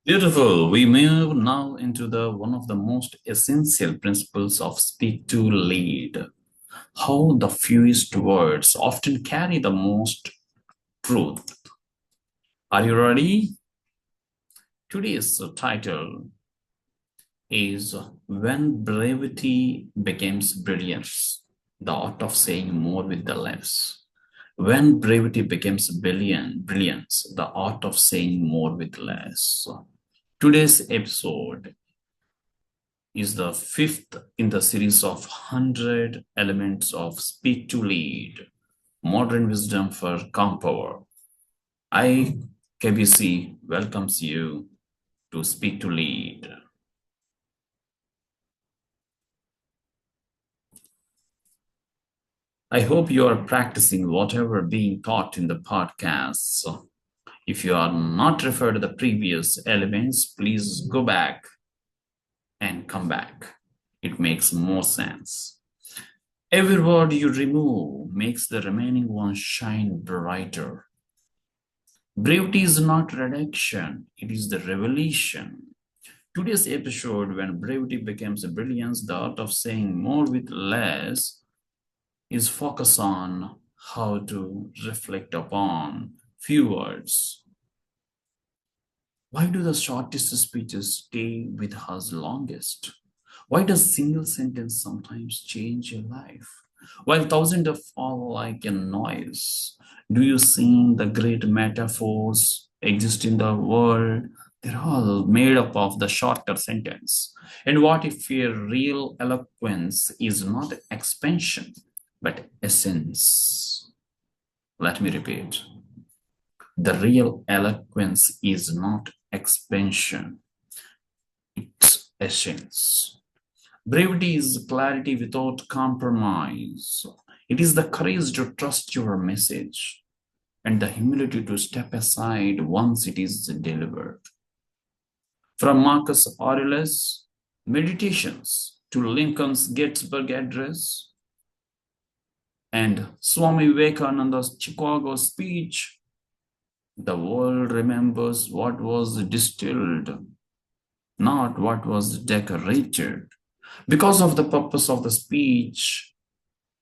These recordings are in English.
Beautiful. We move now into the one of the most essential principles of speak to lead. How the fewest words often carry the most truth. Are you ready? Today's title is When Brevity Becomes Brilliance, the art of saying more with the less. When brevity becomes brilliance, the art of saying more with less. Today's episode is the fifth in the series of 100 elements of speak to lead, modern wisdom for calm power. I, KBC, welcomes you to speak to lead. I hope you are practicing whatever being taught in the podcast. If you are not referred to the previous elements, please go back and come back. It makes more sense. Every word you remove makes the remaining one shine brighter. Brevity is not reduction, it is the revelation. Today's episode, when brevity becomes a brilliance, the art of saying more with less, is focus on how to reflect upon few words. Why do the shortest speeches stay with us longest? Why does single sentence sometimes change your life? While thousands of fall like a noise, do you see the great metaphors exist in the world? They're all made up of the shorter sentence. And what if your real eloquence is not expansion, but essence? Let me repeat. The real eloquence is not expansion, it's essence. Brevity is clarity without compromise. It is the courage to trust your message and the humility to step aside once it is delivered. From Marcus Aurelius' Meditations to Lincoln's Gettysburg Address and Swami Vivekananda's Chicago speech, the world remembers what was distilled, not what was decorated. Because of the purpose of the speech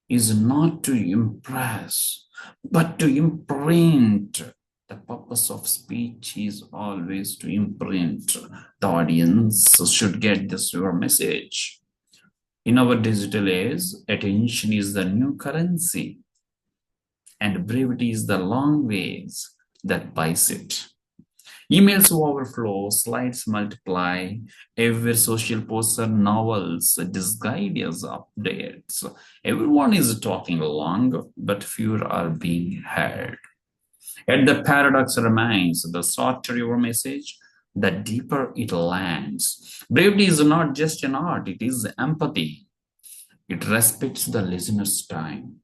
is not to impress, but to imprint. The purpose of speech is always to imprint. The audience should get this your message. In our digital age, attention is the new currency, and brevity is the long ways that buys it. Emails overflow, slides multiply, every social posts are novels, disguised as updates. Everyone is talking long, but fewer are being heard. Yet the paradox remains, the shorter your message, the deeper it lands. Bravery is not just an art, it is empathy. It respects the listener's time.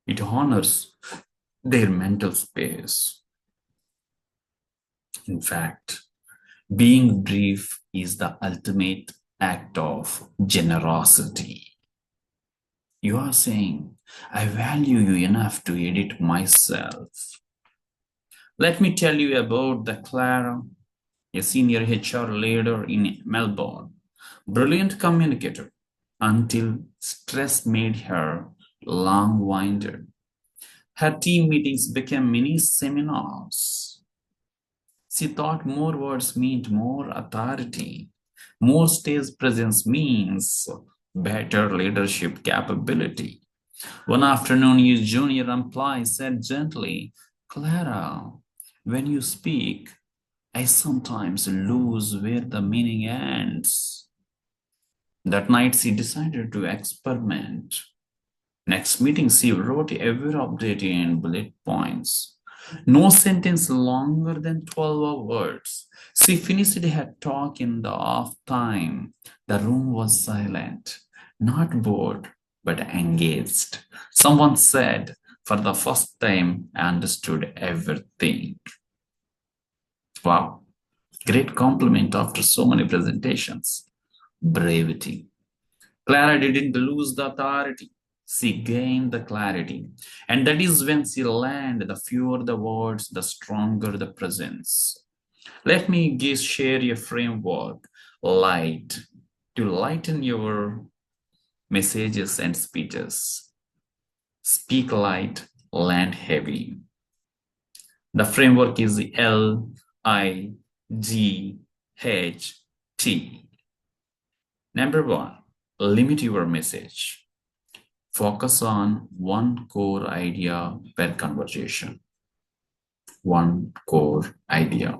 It honors their mental space. In fact, being brief is the ultimate act of generosity. You are saying, I value you enough to edit myself. Let me tell you about the Clara, a senior HR leader in Melbourne. Brilliant communicator until stress made her long-winded. Her team meetings became mini seminars. She thought more words meant more authority. More stage presence means better leadership capability. One afternoon, his junior employee said gently, Clara, when you speak, I sometimes lose where the meaning ends. That night, she decided to experiment. Next meeting, she wrote every update in bullet points. No sentence longer than 12 words. She finished her talk in the off time. The room was silent, not bored, but engaged. Someone said, for the first time, I understood everything. Wow, great compliment after so many presentations. Brevity. Clara didn't lose the authority. She gained the clarity. And that is when she learned the fewer the words, the stronger the presence. Let me share a framework light to lighten your messages and speeches. Speak light, land heavy. The framework is LIGHT. Number one, limit your message. Focus on one core idea per conversation. One core idea.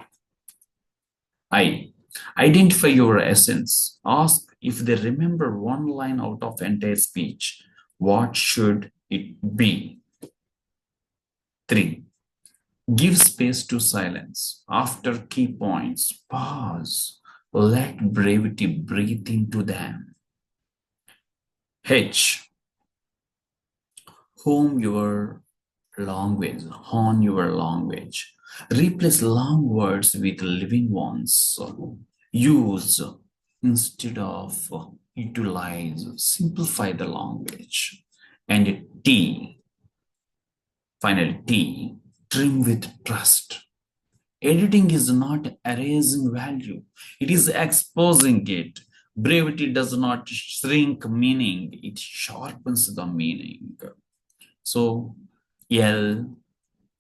I. Identify your essence. Ask if they remember one line out of entire speech. What should it be? 3. Give space to silence. After key points, pause. Let brevity breathe into them. H. Hone your language. Hone your language. Replace long words with living ones. Use instead of utilize. Simplify the language. And T. Finally, T. Trim with trust. Editing is not erasing value, it is exposing it. Brevity does not shrink meaning, it sharpens the meaning. So, L,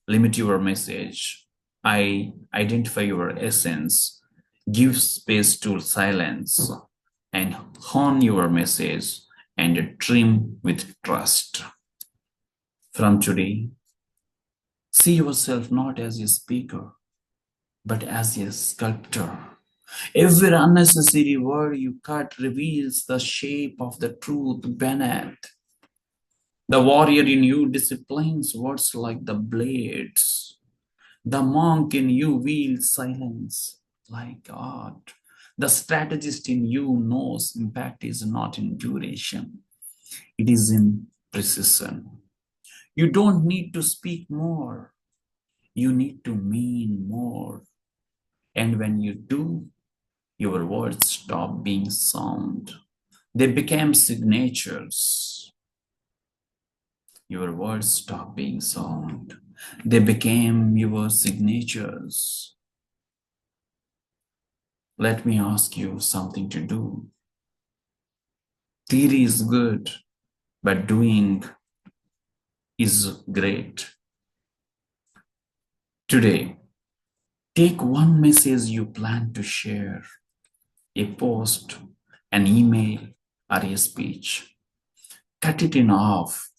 limit your message. I, identify your essence. Give space to silence. And hone your message and trim with trust. From today, see yourself not as a speaker, but as a sculptor. Every unnecessary word you cut reveals the shape of the truth beneath. The warrior in you disciplines words like the blades. The monk in you wields silence like art. The strategist in you knows impact is not in duration, it is in precision. You don't need to speak more, you need to mean more. And when you do, your words stop being sound. They became signatures. Your words stop being sound. They became your signatures. Let me ask you something to do. Theory is good, but doing is great. Today, take one message you plan to share, a post, an email, or a speech. Cut it in half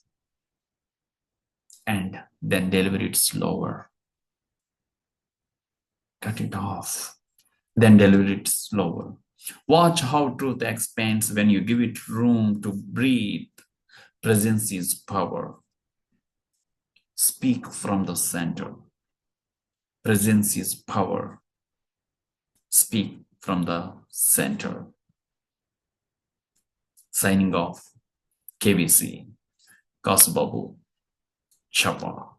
and then deliver it slower. Cut it off, then deliver it slower. Watch how truth expands when you give it room to breathe. Presence is power. Speak from the center. Presence is power. Speak from the center. Signing off, KBC, Kasbabu, Chapa.